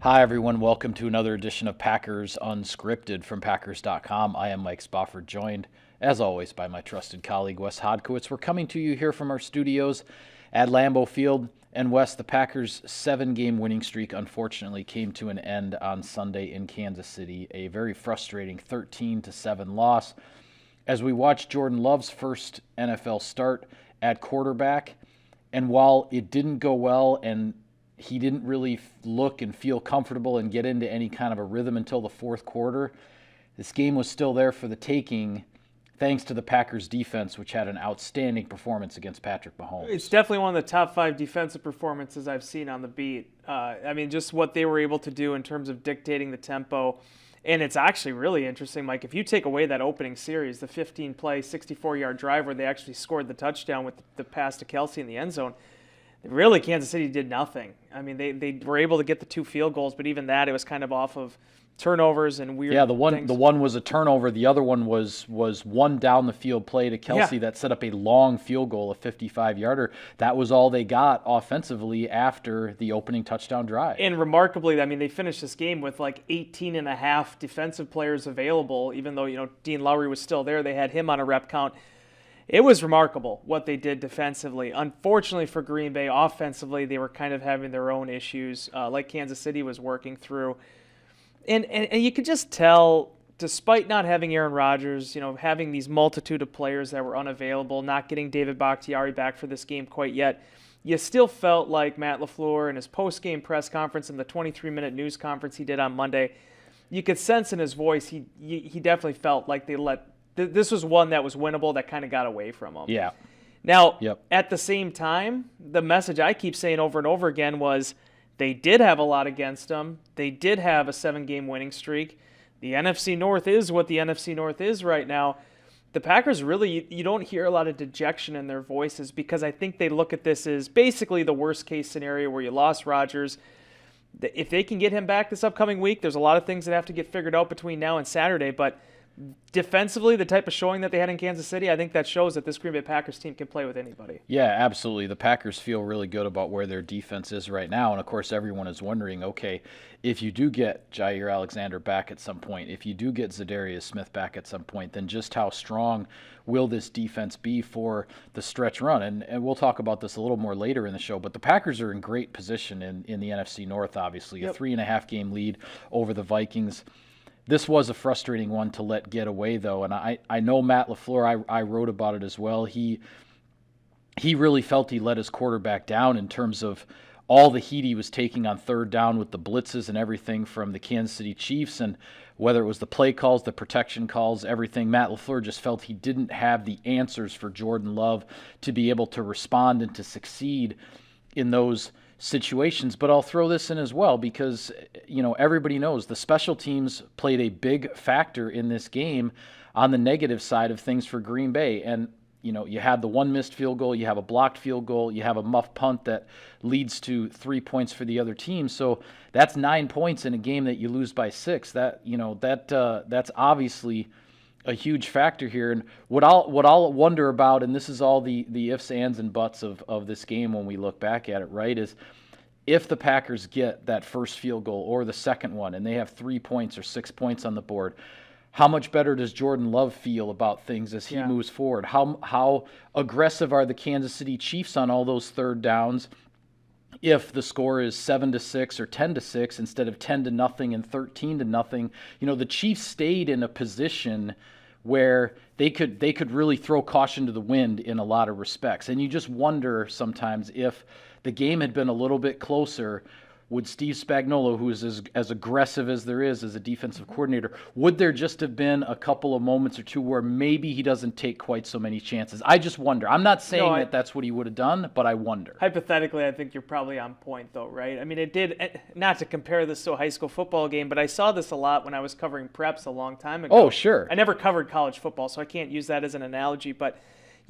Hi, everyone. Welcome to another edition of Packers Unscripted from Packers.com. I am Mike Spofford, joined, as always, by my trusted colleague, Wes Hodkowitz. We're coming to you here from our studios at Lambeau Field. And Wes, the Packers' 7-game winning streak unfortunately came to an end on Sunday in Kansas City. A very frustrating 13-7 loss. As we watched Jordan Love's first NFL start at quarterback, and while it didn't go well and he didn't really look and feel comfortable and get into any kind of a rhythm until the fourth quarter, this game was still there for the taking thanks to the Packers defense, which had an outstanding performance against Patrick Mahomes. It's definitely one of the top 5 defensive performances I've seen on the beat. Just what they were able to do in terms of dictating the tempo. And it's actually really interesting, Mike, if you take away that opening series, the 15-play, 64-yard drive where they actually scored the touchdown with the pass to Kelsey in the end zone, really, Kansas City did nothing. I mean, they were able to get the 2 field goals, but even that, it was kind of off of turnovers and weird things. The one was a turnover. The other one was one down the field play to Kelsey that set up a long field goal, a 55-yarder. That was all they got offensively after the opening touchdown drive. And remarkably, they finished this game with like 18 and a half defensive players available, even though, Dean Lowry was still there. They had him on a rep count. It was remarkable what they did defensively. Unfortunately for Green Bay, offensively, they were kind of having their own issues, like Kansas City was working through. And you could just tell, despite not having Aaron Rodgers, having these multitude of players that were unavailable, not getting David Bakhtiari back for this game quite yet, you still felt like Matt LaFleur in his post-game press conference and the 23-minute news conference he did on Monday, you could sense in his voice he definitely felt like this was one that was winnable that kind of got away from him. Yeah. Now, At the same time, the message I keep saying over and over again was they did have a lot against them. They did have a 7-game winning streak. The NFC North is what the NFC North is right now. The Packers really, you don't hear a lot of dejection in their voices because I think they look at this as basically the worst-case scenario where you lost Rodgers. If they can get him back this upcoming week, there's a lot of things that have to get figured out between now and Saturday, but defensively, the type of showing that they had in Kansas City, I think that shows that this Green Bay Packers team can play with anybody. Yeah, absolutely. The Packers feel really good about where their defense is right now. And, of course, everyone is wondering, okay, if you do get Jair Alexander back at some point, if you do get Zadarius Smith back at some point, then just how strong will this defense be for the stretch run? And we'll talk about this a little more later in the show. But the Packers are in great position in the NFC North, obviously. A 3.5-game lead over the Vikings. This was a frustrating one to let get away, though, and I know Matt LaFleur, I wrote about it as well. He really felt he let his quarterback down in terms of all the heat he was taking on third down with the blitzes and everything from the Kansas City Chiefs, and whether it was the play calls, the protection calls, everything. Matt LaFleur just felt he didn't have the answers for Jordan Love to be able to respond and to succeed in those situations. But I'll throw this in as well because, everybody knows the special teams played a big factor in this game on the negative side of things for Green Bay. And, you had the one missed field goal, you have a blocked field goal, you have a muff punt that leads to 3 points for the other team. So that's 9 points in a game that you lose by 6. That's obviously a huge factor here. And what I'll wonder about, and this is all the ifs, ands, and buts of this game when we look back at it, right, is if the Packers get that first field goal or the second one and they have 3 points or 6 points on the board, how much better does Jordan Love feel about things as he moves forward? How aggressive are the Kansas City Chiefs on all those third downs if the score is 7-6 or 10-6 instead of 10-0 and 13-0? The Chiefs stayed in a position where they could really throw caution to the wind in a lot of respects. And you just wonder sometimes if the game had been a little bit closer, would Steve Spagnuolo, who is as aggressive as there is as a defensive coordinator, would there just have been a couple of moments or two where maybe he doesn't take quite so many chances? I just wonder. I'm not saying that's what he would have done, but I wonder. Hypothetically, I think you're probably on point, though, right? It did, not to compare this to a high school football game, but I saw this a lot when I was covering preps a long time ago. Oh, sure. I never covered college football, so I can't use that as an analogy, but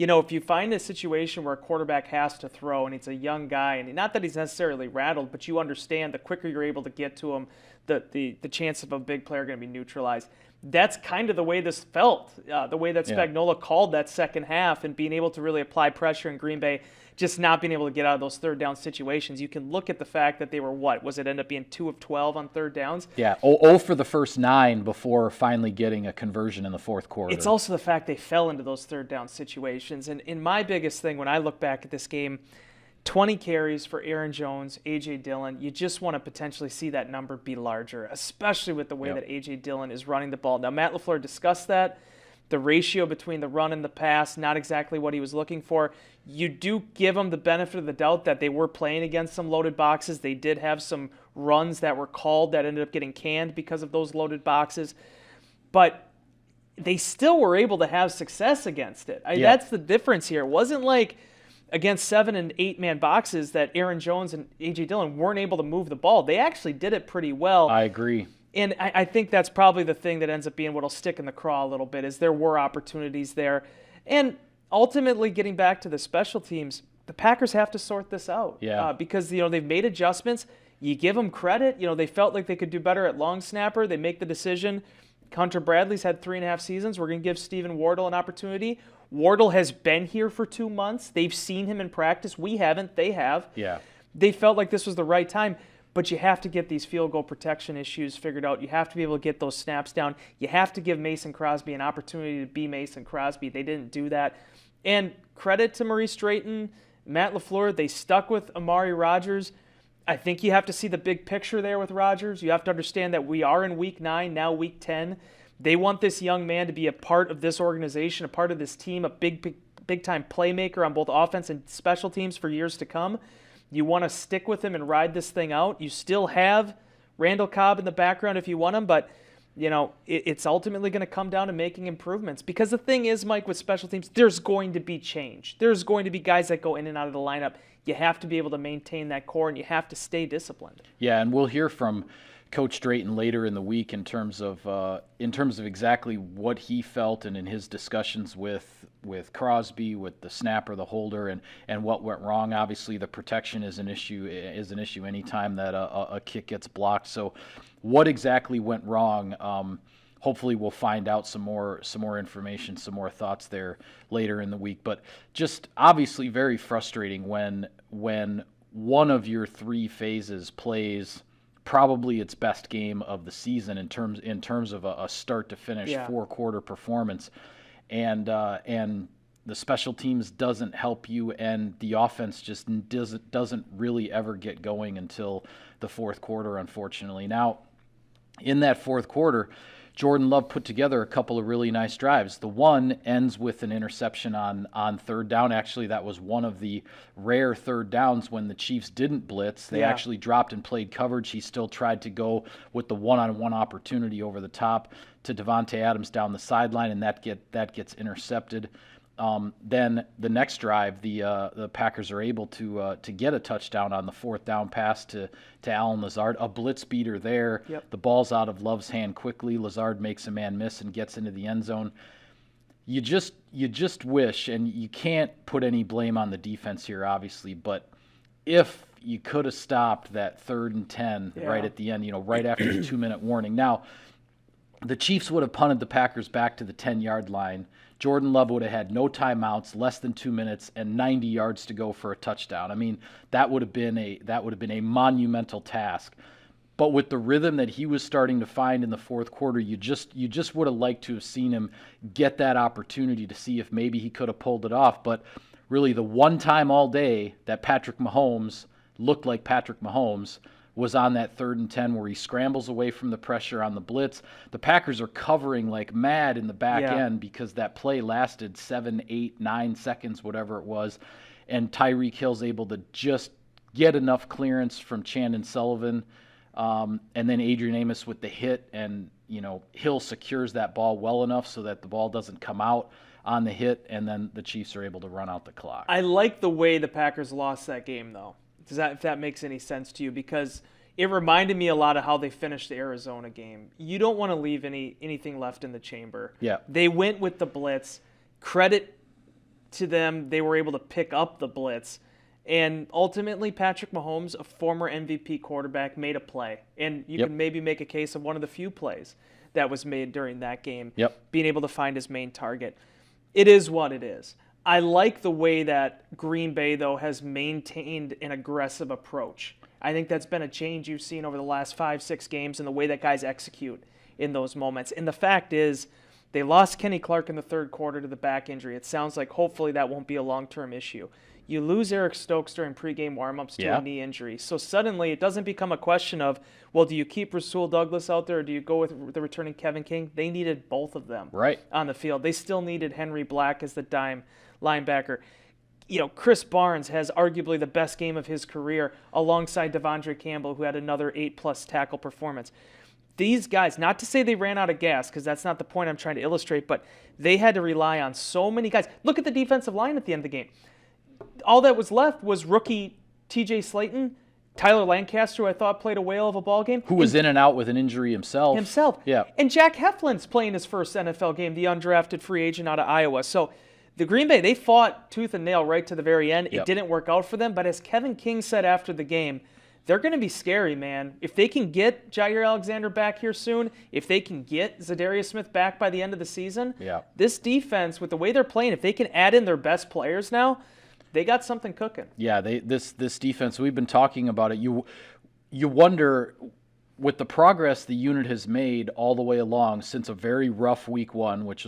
if you find a situation where a quarterback has to throw and it's a young guy, and not that he's necessarily rattled, but you understand the quicker you're able to get to him, the chance of a big player going to be neutralized. That's kind of the way this felt, the way that Spagnuolo called that second half and being able to really apply pressure in Green Bay, just not being able to get out of those third down situations. You can look at the fact that they were, end up being 2 of 12 on third downs? Yeah, 0 for the first 9 before finally getting a conversion in the fourth quarter. It's also the fact they fell into those third down situations. And in my biggest thing when I look back at this game, 20 carries for Aaron Jones, A.J. Dillon. You just want to potentially see that number be larger, especially with the way that A.J. Dillon is running the ball. Now, Matt LaFleur discussed that. The ratio between the run and the pass, not exactly what he was looking for. You do give him the benefit of the doubt that they were playing against some loaded boxes. They did have some runs that were called that ended up getting canned because of those loaded boxes. But they still were able to have success against it. That's the difference here. It wasn't like against 7 and 8 man boxes that Aaron Jones and A.J. Dillon weren't able to move the ball. They actually did it pretty well. I agree. And I think that's probably the thing that ends up being what'll stick in the craw a little bit, is there were opportunities there. And ultimately, getting back to the special teams, the Packers have to sort this out. Because, they've made adjustments. You give them credit. They felt like they could do better at long snapper. They make the decision. Hunter Bradley's had 3.5 seasons. We're going to give Stephen Wardle an opportunity. Wardle has been here for 2 months. They've seen him in practice. We haven't. They have. They felt like this was the right time. But you have to get these field goal protection issues figured out. You have to be able to get those snaps down. You have to give Mason Crosby an opportunity to be Mason Crosby. They didn't do that. And credit to Maurice Drayton, Matt LaFleur, they stuck with Amari Rodgers. I think you have to see the big picture there with Rodgers. You have to understand that we are in Week 9, now Week 10. They want this young man to be a part of this organization, a part of this team, a big-time playmaker on both offense and special teams for years to come. You want to stick with him and ride this thing out. You still have Randall Cobb in the background if you want him, but it's ultimately going to come down to making improvements. Because the thing is, Mike, with special teams, there's going to be change. There's going to be guys that go in and out of the lineup. You have to be able to maintain that core, and you have to stay disciplined. Yeah, and we'll hear from Coach Drayton later in the week in terms of exactly what he felt and in his discussions with Crosby, with the snapper, the holder, and what went wrong. Obviously, the protection is an issue anytime that a kick gets blocked. So, what exactly went wrong? Hopefully, we'll find out some more information, some more thoughts there later in the week. But just obviously very frustrating when one of your 3 phases plays probably its best game of the season in terms of a start to finish 4-quarter performance, and the special teams doesn't help you, and the offense just doesn't really ever get going until the fourth quarter, unfortunately. Now, in that fourth quarter, Jordan Love put together a couple of really nice drives. The one ends with an interception on third down. Actually, that was one of the rare third downs when the Chiefs didn't blitz. They actually dropped and played coverage. He still tried to go with the one-on-one opportunity over the top to Devontae Adams down the sideline, and that gets intercepted. Then the next drive, the Packers are able to get a touchdown on the fourth down pass to Allen Lazard, a blitz beater there. The ball's out of Love's hand quickly. Lazard makes a man miss and gets into the end zone. You just wish, and you can't put any blame on the defense here, obviously, but if you could have stopped that 3rd and 10 right at the end, right after the 2-minute warning. Now, the Chiefs would have punted the Packers back to the 10-yard line. Jordan Love would have had no timeouts, less than 2 minutes, and 90 yards to go for a touchdown. I mean, that would have been a monumental task. But with the rhythm that he was starting to find in the fourth quarter, you just would have liked to have seen him get that opportunity to see if maybe he could have pulled it off. But really, the one time all day that Patrick Mahomes looked like Patrick Mahomes was on that 3rd and 10 where he scrambles away from the pressure on the blitz. The Packers are covering like mad in the back end because that play lasted 7, 8, 9 seconds, whatever it was. And Tyreek Hill's able to just get enough clearance from Chandon Sullivan. And then Adrian Amos with the hit, and Hill secures that ball well enough so that the ball doesn't come out on the hit, and then the Chiefs are able to run out the clock. I like the way the Packers lost that game, though. If that makes any sense to you, because it reminded me a lot of how they finished the Arizona game. You don't want to leave anything left in the chamber. They went with the blitz. Credit to them, they were able to pick up the blitz. And ultimately, Patrick Mahomes, a former MVP quarterback, made a play. And you can maybe make a case of one of the few plays that was made during that game, being able to find his main target. It is what it is. I like the way that Green Bay, though, has maintained an aggressive approach. I think that's been a change you've seen over the last 5-6 games in the way that guys execute in those moments. And the fact is, they lost Kenny Clark in the third quarter to the back injury. It sounds like hopefully that won't be a long-term issue. You lose Eric Stokes during pregame warm-ups to a knee injury. So suddenly it doesn't become a question of, well, do you keep Rasul Douglas out there or do you go with the returning Kevin King? They needed both of them on the field. They still needed Henry Black as the dime linebacker. Chris Barnes has arguably the best game of his career alongside Devondre Campbell, who had another 8+ tackle performance. These guys, not to say they ran out of gas, because that's not the point I'm trying to illustrate, but they had to rely on so many guys. Look at the defensive line at the end of the game. All that was left was rookie TJ Slayton, Tyler Lancaster, who I thought played a whale of a ball game. Who was in and out with an injury himself. Yeah. And Jack Heflin's playing his first NFL game, the undrafted free agent out of Iowa. So the Green Bay, they fought tooth and nail right to the very end. It didn't work out for them, but as Kevin King said after the game, they're going to be scary, man. If they can get Jair Alexander back here soon, if they can get Zadarius Smith back by the end of the season, this defense, with the way they're playing, if they can add in their best players now, they got something cooking. Yeah, this defense, we've been talking about it. You wonder, with the progress the unit has made all the way along since a very rough week one, which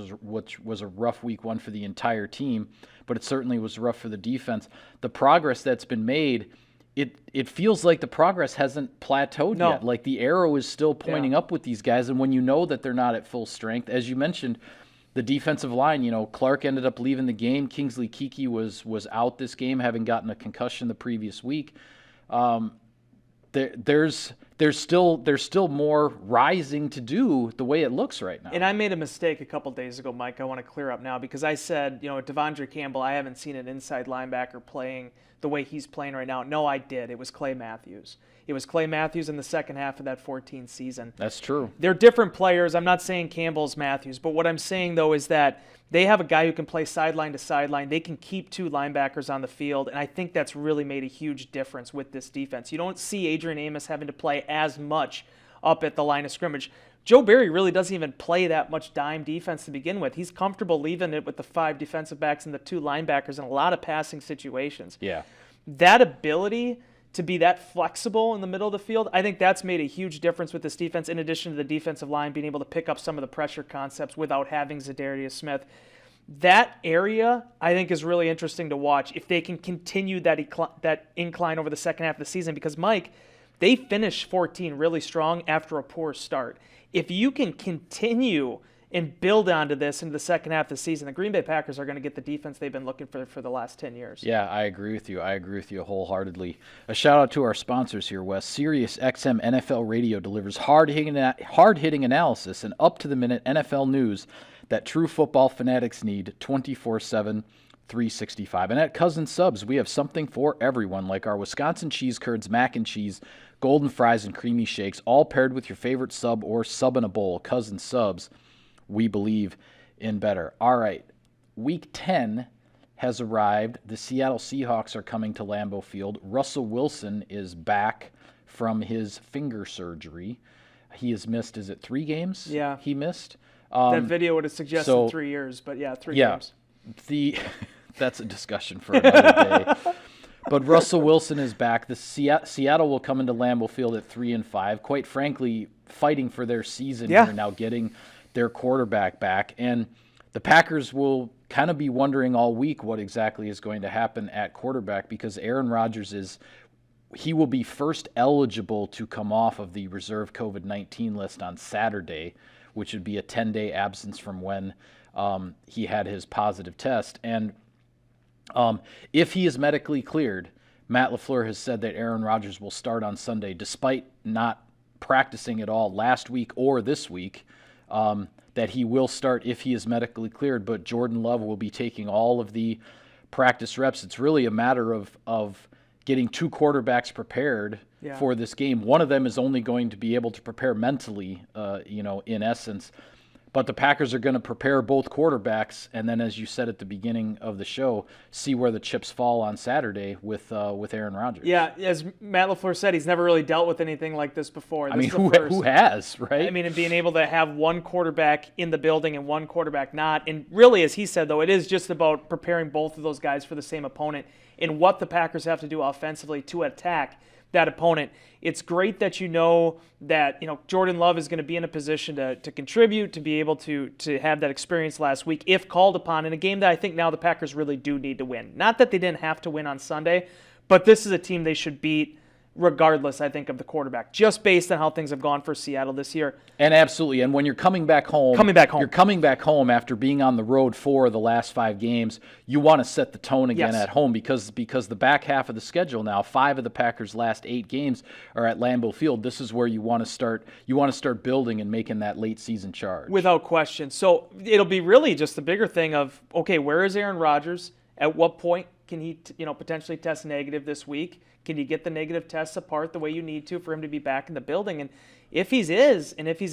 was a rough week one for the entire team, but it certainly was rough for the defense. The progress that's been made, it feels like the progress hasn't plateaued yet. Like the arrow is still pointing up with these guys, and when you know that they're not at full strength, as you mentioned, the defensive line, Clark ended up leaving the game. Kingsley Keke was out this game, having gotten a concussion the previous week. There's still more rising to do the way it looks right now. And I made a mistake a couple days ago, Mike. I want to clear up now because I said, Devondre Campbell, I haven't seen an inside linebacker playing the way he's playing right now. No, I did. It was Clay Matthews. It was Clay Matthews in the second half of that 14 season. That's true. They're different players. I'm not saying Campbell's Matthews, but what I'm saying, though, is that they have a guy who can play sideline to sideline. They can keep two linebackers on the field, and I think that's really made a huge difference with this defense. You don't see Adrian Amos having to play as much up at the line of scrimmage. Joe Barry really doesn't even play that much dime defense to begin with. He's comfortable leaving it with the 5 defensive backs and the 2 linebackers in a lot of passing situations. Yeah. That ability to be that flexible in the middle of the field, I think that's made a huge difference with this defense, in addition to the defensive line being able to pick up some of the pressure concepts without having Zadarius Smith. That area, I think, is really interesting to watch if they can continue that incline over the second half of the season, because, Mike, they finished 14 really strong after a poor start. If you can continue and build onto this into the second half of the season, the Green Bay Packers are going to get the defense they've been looking for the last 10 years. Yeah, I agree with you. I agree with you wholeheartedly. A shout out to our sponsors here, Wes. Sirius XM NFL Radio delivers hard-hitting analysis and up-to-the-minute NFL news that true football fanatics need 24/7, 365. And at Cousin Subs, we have something for everyone, like our Wisconsin cheese curds, mac and cheese, golden fries, and creamy shakes, all paired with your favorite sub or sub in a bowl. Cousin Subs. We believe in better. All right, Week 10 has arrived. The Seattle Seahawks are coming to Lambeau Field. Russell Wilson is back from his finger surgery. He has missed, is it 3 games? Yeah. He missed? That video would have suggested 3 years, but 3 games. That's a discussion for another day. But Russell Wilson is back. The Seattle will come into Lambeau Field at 3-5. Quite frankly, fighting for their season here now, getting their quarterback back. And the Packers will kind of be wondering all week what exactly is going to happen at quarterback, because Aaron Rodgers he will be first eligible to come off of the reserve COVID-19 list on Saturday, which would be a 10-day absence from when he had his positive test. And if he is medically cleared, Matt LaFleur has said that Aaron Rodgers will start on Sunday, despite not practicing at all last week or this week. That he will start if he is medically cleared, but Jordan Love will be taking all of the practice reps. It's really a matter of getting 2 quarterbacks prepared for this game. One of them is only going to be able to prepare mentally, in essence. But the Packers are going to prepare both quarterbacks, and then, as you said at the beginning of the show, see where the chips fall on Saturday with Aaron Rodgers. Yeah, as Matt LaFleur said, he's never really dealt with anything like this before. I mean, who has, right? I mean, and being able to have one quarterback in the building and one quarterback not. And really, as he said, though, it is just about preparing both of those guys for the same opponent and what the Packers have to do offensively to attack that opponent. It's great that that Jordan Love is going to be in a position to contribute, to be able to have that experience last week if called upon in a game that I think now the Packers really do need to win. Not that they didn't have to win on Sunday, but this is a team they should beat regardless, I think, of the quarterback, just based on how things have gone for Seattle this year. And absolutely. And when you're coming back home, you're coming back home after being on the road for the last 5 games, you want to set the tone again at home because the back half of the schedule now, 5 of the Packers' last 8 games are at Lambeau Field. This is where you want to start. You want to start building and making that late season charge. Without question. So it'll be really just the bigger thing of, okay, where is Aaron Rodgers? At what point can he potentially test negative this week? Can you get the negative tests apart the way you need to for him to be back in the building? And if he's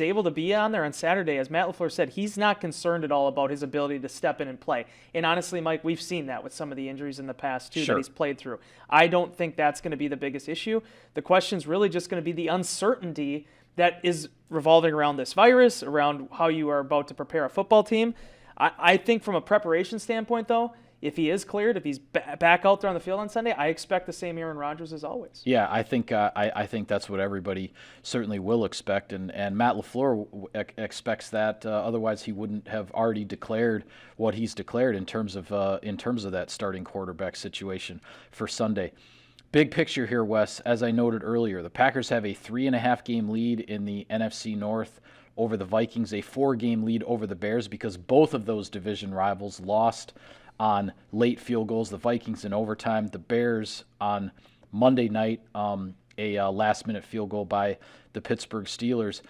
able to be on there on Saturday, as Matt LaFleur said, he's not concerned at all about his ability to step in and play. And honestly, Mike, we've seen that with some of the injuries in the past, too, that he's played through. I don't think that's going to be the biggest issue. The question's really just going to be the uncertainty that is revolving around this virus, around how you are about to prepare a football team. I think from a preparation standpoint, though, if he is cleared, if he's back out there on the field on Sunday, I expect the same Aaron Rodgers as always. Yeah, I think that's what everybody certainly will expect, and Matt LaFleur expects that. Otherwise, he wouldn't have already declared what he's declared in terms of that starting quarterback situation for Sunday. Big picture here, Wes. As I noted earlier, the Packers have a 3.5 game lead in the NFC North over the Vikings, a 4-game lead over the Bears because both of those division rivals lost on late field goals, the Vikings in overtime, the Bears on Monday night, a last-minute field goal by the Pittsburgh Steelers.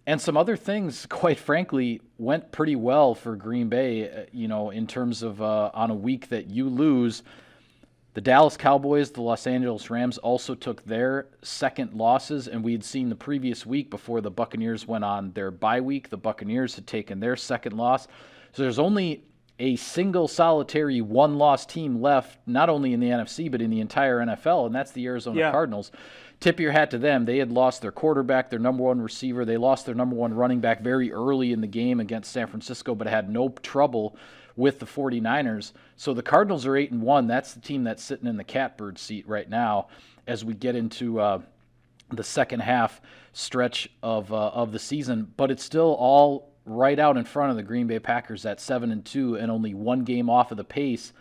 And some other things, quite frankly, went pretty well for Green Bay, in terms of on a week that you lose. The Dallas Cowboys, the Los Angeles Rams also took their second losses, and we had seen the previous week before the Buccaneers went on their bye week, the Buccaneers had taken their second loss. So there's only a single solitary one-loss team left, not only in the NFC, but in the entire NFL, and that's the Arizona Cardinals. Tip your hat to them. They had lost their quarterback, their number one receiver. They lost their number one running back very early in the game against San Francisco, but had no trouble with the 49ers. So the Cardinals are 8-1. That's the team that's sitting in the catbird seat right now as we get into the second half stretch of the season. But it's still all right out in front of the Green Bay Packers at 7-2 and only 1 game off of the pace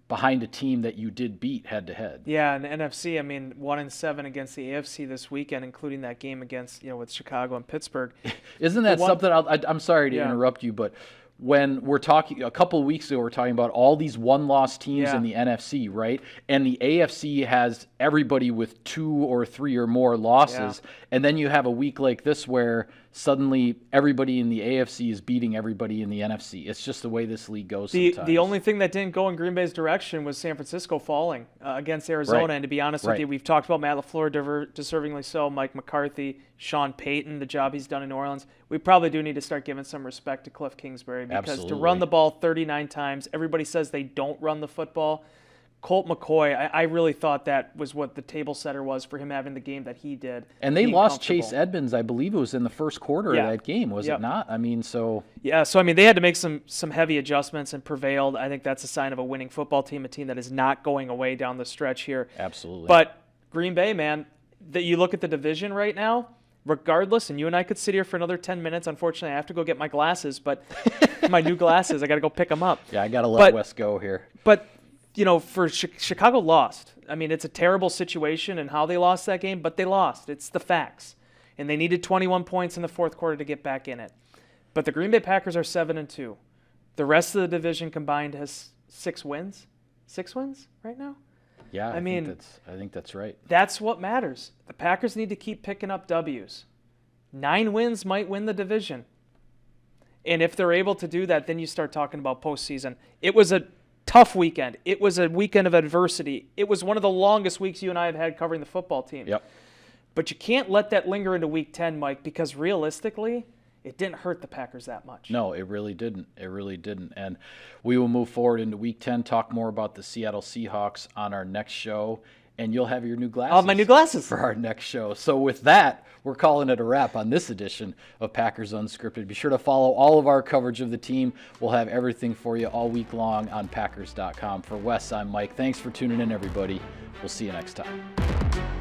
behind a team that you did beat head-to-head. Yeah, and the NFC, 1-7 against the AFC this weekend, including that game against, with Chicago and Pittsburgh. Isn't that something? I'm sorry to interrupt you, but when we're talking a couple of weeks ago, we're talking about all these one-loss teams in the NFC, right? And the AFC has everybody with 2 or 3 or more losses. Yeah. And then you have a week like this where suddenly everybody in the AFC is beating everybody in the NFC. It's just the way this league goes sometimes. The only thing that didn't go in Green Bay's direction was San Francisco falling against Arizona. Right. And to be honest with you, we've talked about Matt LaFleur, deservingly so, Mike McCarthy, Sean Payton, the job he's done in New Orleans. We probably do need to start giving some respect to Cliff Kingsbury because to run the ball 39 times, everybody says they don't run the football. Colt McCoy, I really thought that was what the table setter was for him having the game that he did. And they lost Chase Edmonds, I believe it was in the first quarter of that game, was it not? Yeah, so they had to make some heavy adjustments and prevailed. I think that's a sign of a winning football team, a team that is not going away down the stretch here. Absolutely. But Green Bay, man, that you look at the division right now, regardless, and you and I could sit here for another 10 minutes. Unfortunately, I have to go get my glasses, but my new glasses, I got to go pick them up. Yeah, I got to let Wes go here. But for Chicago lost. It's a terrible situation and how they lost that game, but they lost. It's the facts. And they needed 21 points in the fourth quarter to get back in it. But the Green Bay Packers are 7-2. The rest of the division combined has 6 wins. 6 wins right now? Yeah, I think that's right. That's what matters. The Packers need to keep picking up W's. 9 wins might win the division. And if they're able to do that, then you start talking about postseason. It was a tough weekend. It was a weekend of adversity. It was one of the longest weeks you and I have had covering the football team. Yep. But you can't let that linger into week 10, Mike, because realistically, it didn't hurt the Packers that much. No, it really didn't. It really didn't. And we will move forward into Week 10, talk more about the Seattle Seahawks on our next show, and you'll have your new glasses. Oh, my new glasses. For our next show. So with that, we're calling it a wrap on this edition of Packers Unscripted. Be sure to follow all of our coverage of the team. We'll have everything for you all week long on Packers.com. For Wes, I'm Mike. Thanks for tuning in, everybody. We'll see you next time.